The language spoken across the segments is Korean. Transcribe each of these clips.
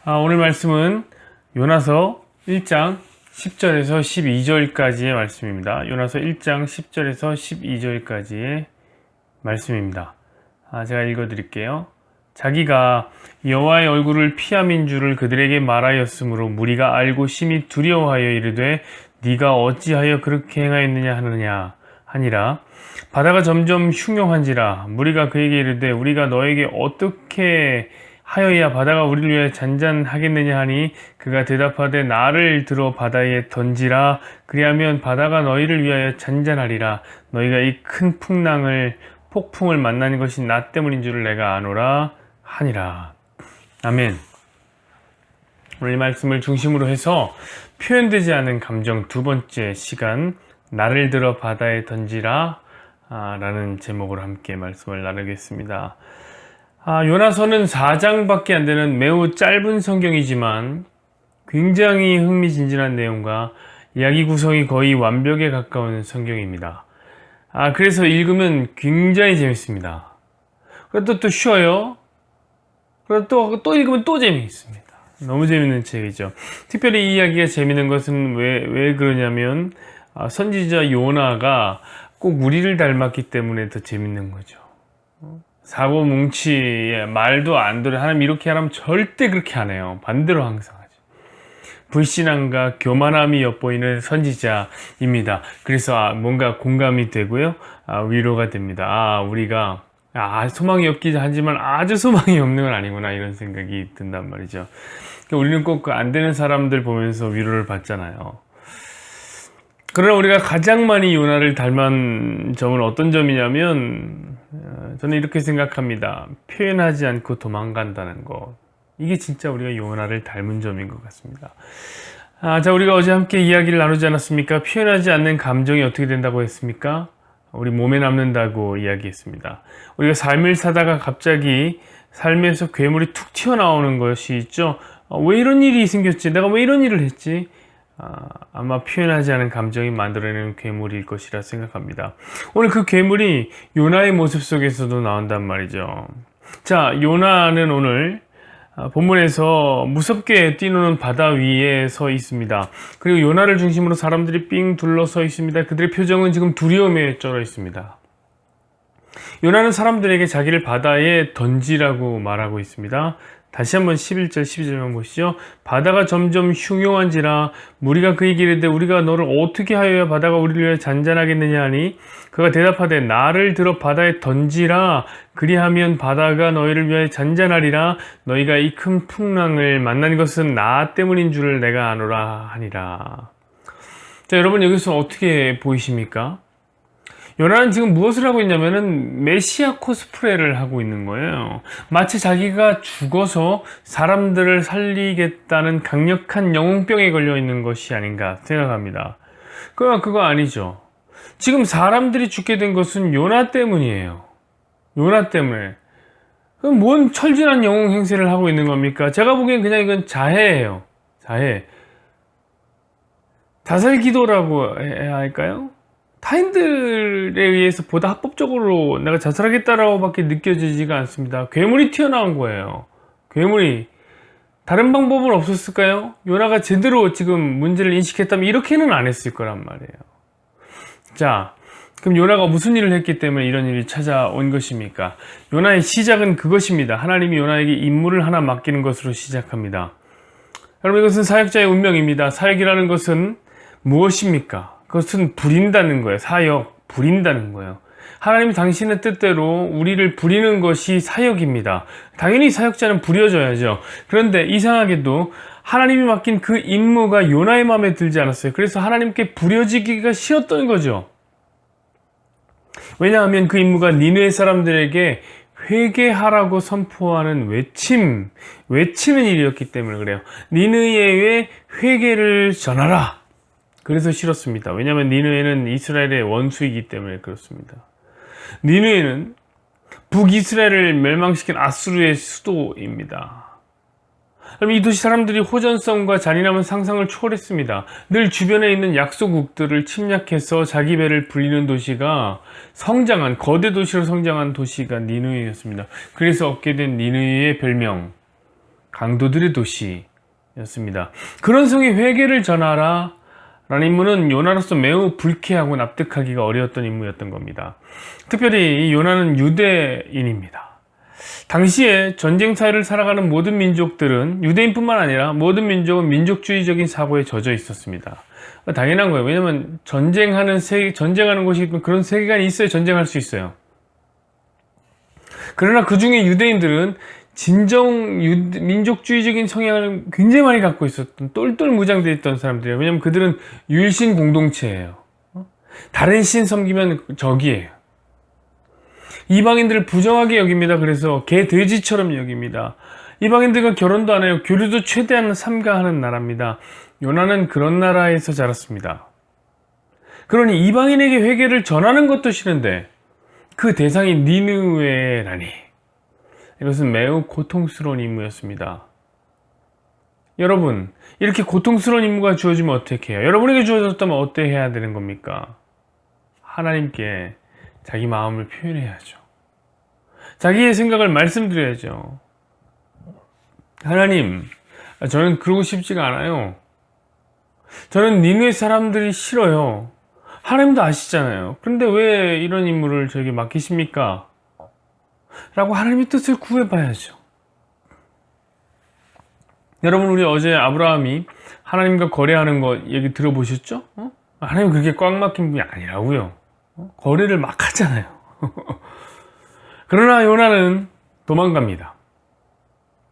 오늘 말씀은 요나서 1장 10절에서 12절까지의 말씀입니다. 요나서 1장 10절에서 12절까지의 말씀입니다. 제가 읽어드릴게요. 자기가 여호와의 얼굴을 피함인 줄을 그들에게 말하였으므로 무리가 알고 심히 두려워하여 이르되 네가 어찌하여 그렇게 행하였느냐 하니라. 바다가 점점 흉흉한지라. 무리가 그에게 이르되 우리가 너에게 어떻게 하여야 바다가 우리를 위하여 잔잔하겠느냐 하니 그가 대답하되 나를 들어 바다에 던지라. 그리하면 바다가 너희를 위하여 잔잔하리라. 너희가 이 큰 폭풍을 만나는 것이 나 때문인 줄을 내가 아노라 하니라. 아멘. 오늘 이 말씀을 중심으로 해서 표현되지 않은 감정 두 번째 시간, 나를 들어 바다에 던지라 라는 제목으로 함께 말씀을 나누겠습니다. 요나서는 4장밖에 안 되는 매우 짧은 성경이지만 굉장히 흥미진진한 내용과 이야기 구성이 거의 완벽에 가까운 성경입니다. 그래서 읽으면 굉장히 재밌습니다. 그리고 또 쉬워요. 그리고 또 읽으면 또 재미있습니다. 너무 재밌는 책이죠. 특별히 이 이야기가 재밌는 것은 왜 그러냐면 선지자 요나가 꼭 우리를 닮았기 때문에 더 재밌는 거죠. 사고 뭉치에 말도 안 들어. 하나님 이렇게 하라면 절대 그렇게 안 해요. 반대로 항상 하죠. 불신앙과 교만함이 엿보이는 선지자입니다. 그래서 뭔가 공감이 되고요. 위로가 됩니다. 우리가 소망이 없긴 하지만 아주 소망이 없는 건 아니구나 이런 생각이 든단 말이죠. 그러니까 우리는 꼭 안 되는 사람들 보면서 위로를 받잖아요. 그러나 우리가 가장 많이 요나를 닮은 점은 어떤 점이냐면 저는 이렇게 생각합니다. 표현하지 않고 도망간다는 것. 이게 진짜 우리가 요나를 닮은 점인 것 같습니다. 자, 우리가 어제 함께 이야기를 나누지 않았습니까? 표현하지 않는 감정이 어떻게 된다고 했습니까? 우리 몸에 남는다고 이야기했습니다. 우리가 삶을 사다가 갑자기 삶에서 괴물이 툭 튀어나오는 것이 있죠. 왜 이런 일이 생겼지? 내가 왜 이런 일을 했지? 아마 표현하지 않은 감정이 만들어내는 괴물일 것이라 생각합니다. 오늘 그 괴물이 요나의 모습 속에서도 나온단 말이죠. 자, 요나는 오늘 본문에서 무섭게 뛰노는 바다 위에 서 있습니다. 그리고 요나를 중심으로 사람들이 삥 둘러서 있습니다. 그들의 표정은 지금 두려움에 쩔어 있습니다. 요나는 사람들에게 자기를 바다에 던지라고 말하고 있습니다. 다시 한번 11절 12절만 보시죠. 바다가 점점 흉흉한지라. 무리가 그에게 이르되 우리가 너를 어떻게 하여야 바다가 우리를 위하여 잔잔하겠느냐 하니 그가 대답하되 나를 들어 바다에 던지라. 그리하면 바다가 너희를 위하여 잔잔하리라. 너희가 이 큰 풍랑을 만난 것은 나 때문인 줄을 내가 아노라 하니라. 자, 여러분 여기서 어떻게 보이십니까? 요나는 지금 무엇을 하고 있냐면은 메시아 코스프레를 하고 있는 거예요. 마치 자기가 죽어서 사람들을 살리겠다는 강력한 영웅병에 걸려 있는 것이 아닌가 생각합니다. 그거 아니죠. 지금 사람들이 죽게 된 것은 요나 때문이에요. 요나 때문에. 그럼 뭔 철진한 영웅 행세를 하고 있는 겁니까? 제가 보기엔 그냥 이건 자해예요. 자해. 자살 기도라고 해야 할까요? 타인들에 의해서 보다 합법적으로 내가 자살하겠다라고 밖에 느껴지지가 않습니다. 괴물이 튀어나온 거예요. 괴물이. 다른 방법은 없었을까요? 요나가 제대로 지금 문제를 인식했다면 이렇게는 안 했을 거란 말이에요. 자, 그럼 요나가 무슨 일을 했기 때문에 이런 일이 찾아온 것입니까? 요나의 시작은 그것입니다. 하나님이 요나에게 임무를 하나 맡기는 것으로 시작합니다. 여러분, 이것은 사역자의 운명입니다. 사역이라는 것은 무엇입니까? 그것은 부린다는 거예요. 사역, 부린다는 거예요. 하나님이 당신의 뜻대로 우리를 부리는 것이 사역입니다. 당연히 사역자는 부려져야죠. 그런데 이상하게도 하나님이 맡긴 그 임무가 요나의 마음에 들지 않았어요. 그래서 하나님께 부려지기가 싫었던 거죠. 왜냐하면 그 임무가 니느웨 사람들에게 회개하라고 선포하는 외치는 일이었기 때문에 그래요. 니느웨에 회개를 전하라. 그래서 싫었습니다. 왜냐하면 니느웨는 이스라엘의 원수이기 때문에 그렇습니다. 니느웨는 북이스라엘을 멸망시킨 아수르의 수도입니다. 이 도시 사람들이 호전성과 잔인함은 상상을 초월했습니다. 늘 주변에 있는 약소국들을 침략해서 자기 배를 불리는 도시가 거대 도시로 성장한 도시가 니느웨였습니다. 그래서 얻게 된 니느웨의 별명, 강도들의 도시였습니다. 그런 성에 회개를 전하라 라는 임무는 요나로서 매우 불쾌하고 납득하기가 어려웠던 임무였던 겁니다. 특별히 이 요나는 유대인입니다. 당시에 전쟁 사회를 살아가는 모든 민족들은, 유대인뿐만 아니라 모든 민족은 민족주의적인 사고에 젖어 있었습니다. 당연한 거예요. 왜냐면 전쟁하는 곳이 그런 세계관이 있어야 전쟁할 수 있어요. 그러나 그 중에 유대인들은 진정 민족주의적인 성향을 굉장히 많이 갖고 있었던, 똘똘 무장되어 있던 사람들이에요. 왜냐면 그들은 유일신 공동체예요. 다른 신 섬기면 적이에요. 이방인들을 부정하게 여깁니다. 그래서 개 돼지처럼 여깁니다. 이방인들과 결혼도 안 해요. 교류도 최대한 삼가하는 나라입니다. 요나는 그런 나라에서 자랐습니다. 그러니 이방인에게 회개를 전하는 것도 싫은데 그 대상이 니느웨라니, 이것은 매우 고통스러운 임무였습니다. 여러분, 이렇게 고통스러운 임무가 주어지면 어떻게 해요? 여러분에게 주어졌다면 어떻게 해야 되는 겁니까? 하나님께 자기 마음을 표현해야죠. 자기의 생각을 말씀드려야죠. 하나님, 저는 그러고 싶지가 않아요. 저는 니느웨 사람들이 싫어요. 하나님도 아시잖아요. 그런데 왜 이런 임무를 저에게 맡기십니까? 라고 하나님의 뜻을 구해봐야죠. 여러분, 우리 어제 아브라함이 하나님과 거래하는 거 얘기 들어보셨죠? 하나님 그렇게 꽉 막힌 분이 아니라고요. 거래를 막 하잖아요. 그러나 요나는 도망갑니다.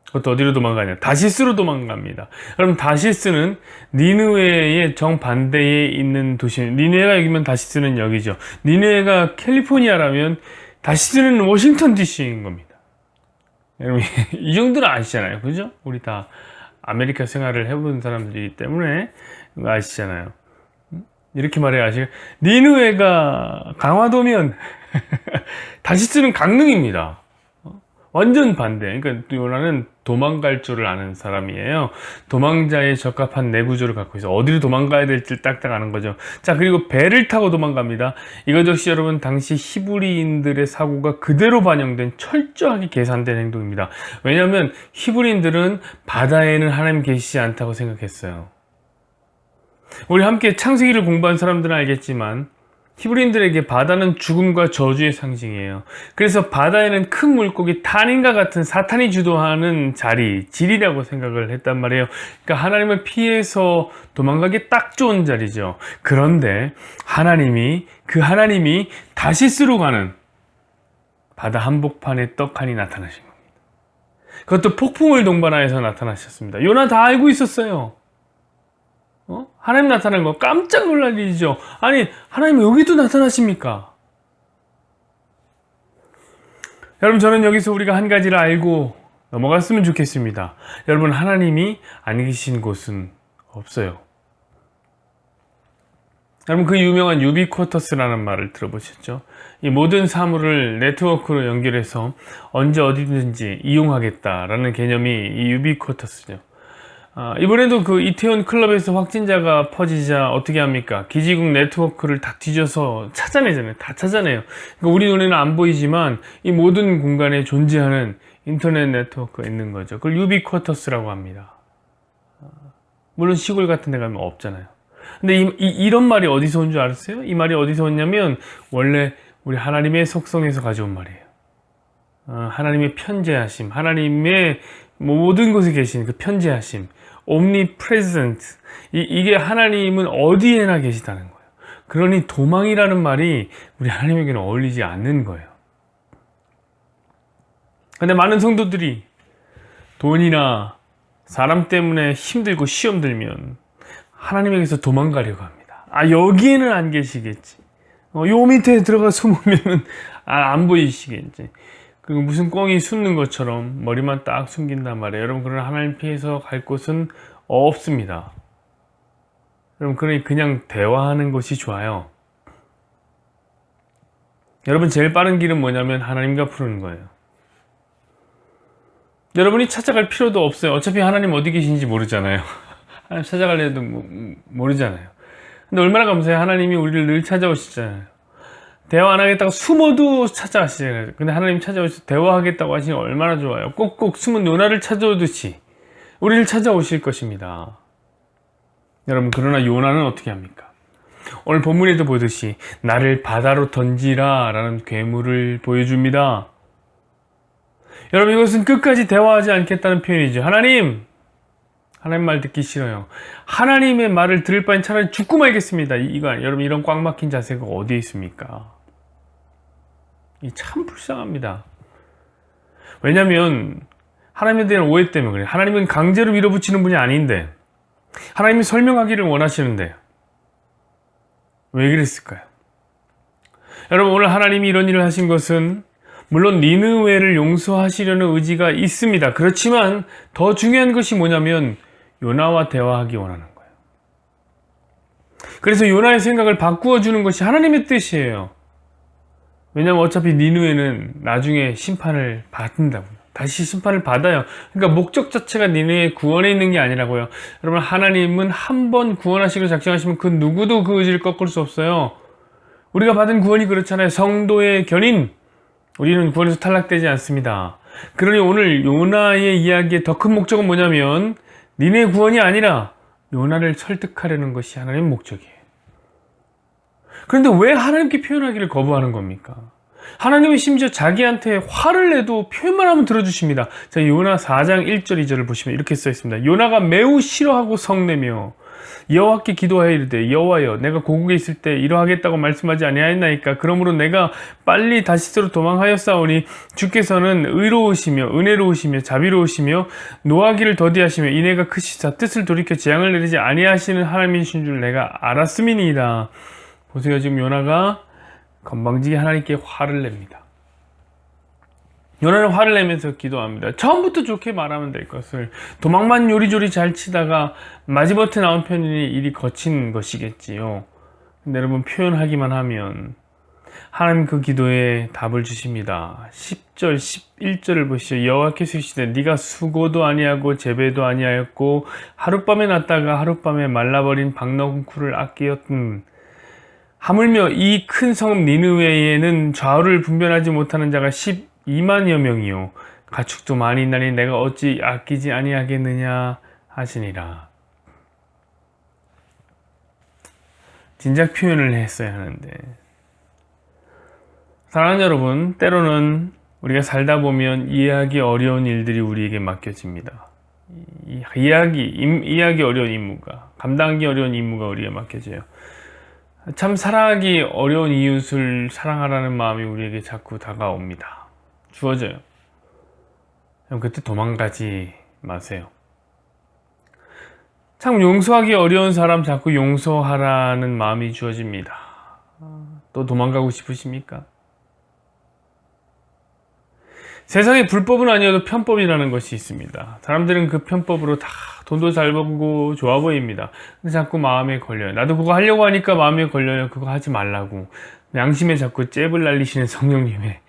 그것도 어디로 도망가냐? 다시스로 도망갑니다. 그럼 다시스는 니느웨의 정반대에 있는 도시입니다. 니느웨가 여기면 다시스는 여기죠. 니느웨가 캘리포니아라면 다시스는 워싱턴 DC인 겁니다. 여러분, 이 정도는 아시잖아요. 그죠? 우리 다 아메리카 생활을 해본 사람들이기 때문에 아시잖아요. 이렇게 말해야 아시죠? 니느웨가 강화도면 다시스는 강릉입니다. 완전 반대. 그러니까 요나는 도망갈 줄을 아는 사람이에요. 도망자에 적합한 내구조를 갖고 있어. 어디로 도망가야 될지 딱딱 아는 거죠. 자, 그리고 배를 타고 도망갑니다. 이것 역시 여러분, 당시 히브리인들의 사고가 그대로 반영된 철저하게 계산된 행동입니다. 왜냐하면 히브리인들은 바다에는 하나님 계시지 않다고 생각했어요. 우리 함께 창세기를 공부한 사람들은 알겠지만 히브리인들에게 바다는 죽음과 저주의 상징이에요. 그래서 바다에는 큰 물고기 탄인과 같은 사탄이 주도하는 질이라고 생각을 했단 말이에요. 그러니까 하나님을 피해서 도망가기 딱 좋은 자리죠. 그런데 하나님이 다시스로 가는 바다 한복판에 떡하니 나타나신 겁니다. 그것도 폭풍을 동반하여서 나타나셨습니다. 요나 다 알고 있었어요. 하나님 나타나는 거 깜짝 놀랄 일이죠. 아니, 하나님 여기도 나타나십니까? 여러분, 저는 여기서 우리가 한 가지를 알고 넘어갔으면 좋겠습니다. 여러분, 하나님이 안 계신 곳은 없어요. 여러분, 그 유명한 유비쿼터스라는 말을 들어보셨죠? 이 모든 사물을 네트워크로 연결해서 언제 어디든지 이용하겠다라는 개념이 이 유비쿼터스죠. 이번에도 그 이태원 클럽에서 확진자가 퍼지자 어떻게 합니까? 기지국 네트워크를 다 뒤져서 찾아내잖아요. 다 찾아내요. 그러니까 우리 눈에는 안 보이지만 이 모든 공간에 존재하는 인터넷 네트워크가 있는 거죠. 그걸 유비쿼터스라고 합니다. 물론 시골 같은 데 가면 없잖아요. 근데 이런 말이 어디서 온 줄 알았어요? 이 말이 어디서 왔냐면 원래 우리 하나님의 속성에서 가져온 말이에요. 하나님의 편재하심, 하나님의 모든 곳에 계신 그 편재하심, omnipresent, 이게 하나님은 어디에나 계시다는 거예요. 그러니 도망이라는 말이 우리 하나님에게는 어울리지 않는 거예요. 근데 많은 성도들이 돈이나 사람 때문에 힘들고 시험 들면 하나님에게서 도망가려고 합니다. 여기에는 안 계시겠지. 요 밑에 들어가 숨으면 안 보이시겠지. 그리고 무슨 꽁이 숨는 것처럼 머리만 딱 숨긴단 말이에요. 여러분, 그러나 하나님 피해서 갈 곳은 없습니다. 여러분, 그러니 그냥 대화하는 것이 좋아요. 여러분, 제일 빠른 길은 뭐냐면 하나님과 푸는 거예요. 여러분이 찾아갈 필요도 없어요. 어차피 하나님 어디 계신지 모르잖아요. 하나님 찾아가려도 모르잖아요. 근데 얼마나 감사해요. 하나님이 우리를 늘 찾아오시잖아요. 대화 안 하겠다고 숨어도 찾아가시잖아요. 근데 하나님 찾아오셔서 대화하겠다고 하시니 얼마나 좋아요. 꼭꼭 숨은 요나를 찾아오듯이 우리를 찾아오실 것입니다. 여러분, 그러나 요나는 어떻게 합니까? 오늘 본문에도 보듯이 나를 바다로 던지라 라는 괴물을 보여줍니다. 여러분, 이것은 끝까지 대화하지 않겠다는 표현이죠. 하나님 말 듣기 싫어요. 하나님의 말을 들을 바엔 차라리 죽고 말겠습니다. 여러분, 이런 꽉 막힌 자세가 어디에 있습니까? 참 불쌍합니다. 왜냐하면 하나님에 대한 오해 때문에 그래요. 하나님은 강제로 밀어붙이는 분이 아닌데, 하나님이 설명하기를 원하시는데 왜 그랬을까요? 여러분, 오늘 하나님이 이런 일을 하신 것은 물론 니느웨를 용서하시려는 의지가 있습니다. 그렇지만 더 중요한 것이 뭐냐면 요나와 대화하기 원하는 거예요. 그래서 요나의 생각을 바꾸어 주는 것이 하나님의 뜻이에요. 왜냐하면 어차피 니느웨는 나중에 심판을 받는다고요. 다시 심판을 받아요. 그러니까 목적 자체가 니느웨의 구원에 있는 게 아니라고요. 여러분, 하나님은 한 번 구원하시고 작정하시면 그 누구도 그 의지를 꺾을 수 없어요. 우리가 받은 구원이 그렇잖아요. 성도의 견인. 우리는 구원에서 탈락되지 않습니다. 그러니 오늘 요나의 이야기의 더 큰 목적은 뭐냐면 니네 구원이 아니라 요나를 설득하려는 것이 하나님의 목적이에요. 그런데 왜 하나님께 표현하기를 거부하는 겁니까? 하나님은 심지어 자기한테 화를 내도 표현만 하면 들어주십니다. 자, 요나 4장 1절 2절을 보시면 이렇게 써 있습니다. 요나가 매우 싫어하고 성내며 여호와께 기도하여 이르되 여호와여, 내가 고국에 있을 때 이러하겠다고 말씀하지 아니하였나이까. 그러므로 내가 빨리 다시스로 도망하였사오니 주께서는 의로우시며 은혜로우시며 자비로우시며 노하기를 더디하시며 인애가 크시사 뜻을 돌이켜 재앙을 내리지 아니하시는 하나님이신 줄 내가 알았음이니이다. 보세요, 지금 요나가 건방지게 하나님께 화를 냅니다. 요나는 화를 내면서 기도합니다. 처음부터 좋게 말하면 될 것을 도망만 요리조리 잘 치다가 마지못해 나온 편이니 일이 거친 것이겠지요. 근데 여러분, 표현하기만 하면 하나님 그 기도에 답을 주십니다. 10절 11절을 보시죠. 여호와께서 이르시되 네가 수고도 아니하고 재배도 아니하였고 하룻밤에 났다가 하룻밤에 말라버린 박너쿨을 아끼었든 하물며 이 큰 성 니느웨에는 좌우를 분별하지 못하는 자가 12만여 명이요 가축도 많이 있나니 내가 어찌 아끼지 아니하겠느냐 하시니라. 진작 표현을 했어야 하는데, 사랑하는 여러분, 때로는 우리가 살다 보면 이해하기 어려운 일들이 우리에게 맡겨집니다. 이해하기 어려운 임무가, 감당하기 어려운 임무가 우리에게 맡겨져요. 참 사랑하기 어려운 이웃을 사랑하라는 마음이 우리에게 자꾸 다가옵니다. 주어져요. 그때 도망가지 마세요. 참 용서하기 어려운 사람 자꾸 용서하라는 마음이 주어집니다. 또 도망가고 싶으십니까? 세상에 불법은 아니어도 편법이라는 것이 있습니다. 사람들은 그 편법으로 다 돈도 잘 벌고 좋아 보입니다. 근데 자꾸 마음에 걸려요. 나도 그거 하려고 하니까 마음에 걸려요. 그거 하지 말라고. 양심에 자꾸 잽을 날리시는 성령님의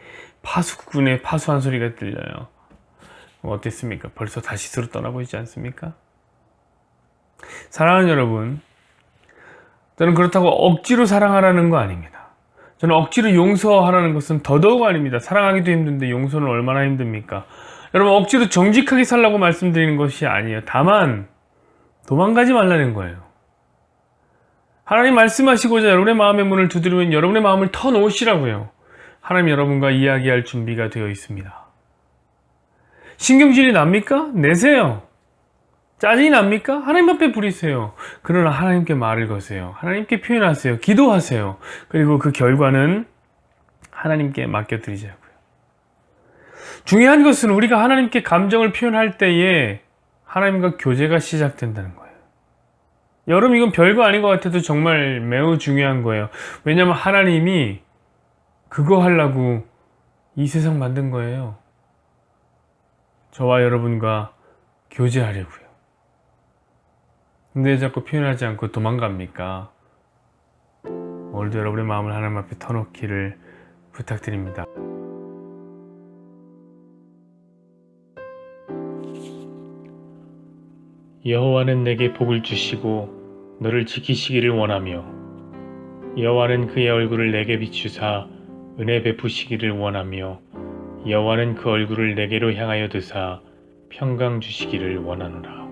파수꾼의 파수한 소리가 들려요. 어땠습니까? 벌써 다시스로 떠나보이지 않습니까? 사랑하는 여러분, 저는 그렇다고 억지로 사랑하라는 거 아닙니다. 저는 억지로 용서하라는 것은 더더욱 아닙니다. 사랑하기도 힘든데 용서는 얼마나 힘듭니까? 여러분, 억지로 정직하게 살라고 말씀드리는 것이 아니에요. 다만 도망가지 말라는 거예요. 하나님 말씀하시고자 여러분의 마음의 문을 두드리면 여러분의 마음을 터놓으시라고요. 하나님 여러분과 이야기할 준비가 되어 있습니다. 신경질이 납니까? 내세요. 짜증이 납니까? 하나님 앞에 부리세요. 그러나 하나님께 말을 거세요. 하나님께 표현하세요. 기도하세요. 그리고 그 결과는 하나님께 맡겨드리자고요. 중요한 것은 우리가 하나님께 감정을 표현할 때에 하나님과 교제가 시작된다는 거예요. 여러분, 이건 별거 아닌 것 같아도 정말 매우 중요한 거예요. 왜냐하면 하나님이 그거 하려고 이 세상 만든 거예요. 저와 여러분과 교제하려고요. 근데 왜 자꾸 표현하지 않고 도망갑니까? 오늘도 여러분의 마음을 하나님 앞에 터놓기를 부탁드립니다. 여호와는 내게 복을 주시고 너를 지키시기를 원하며 여호와는 그의 얼굴을 내게 비추사 은혜 베푸시기를 원하며 여호와는 그 얼굴을 내게로 향하여 드사 평강 주시기를 원하노라.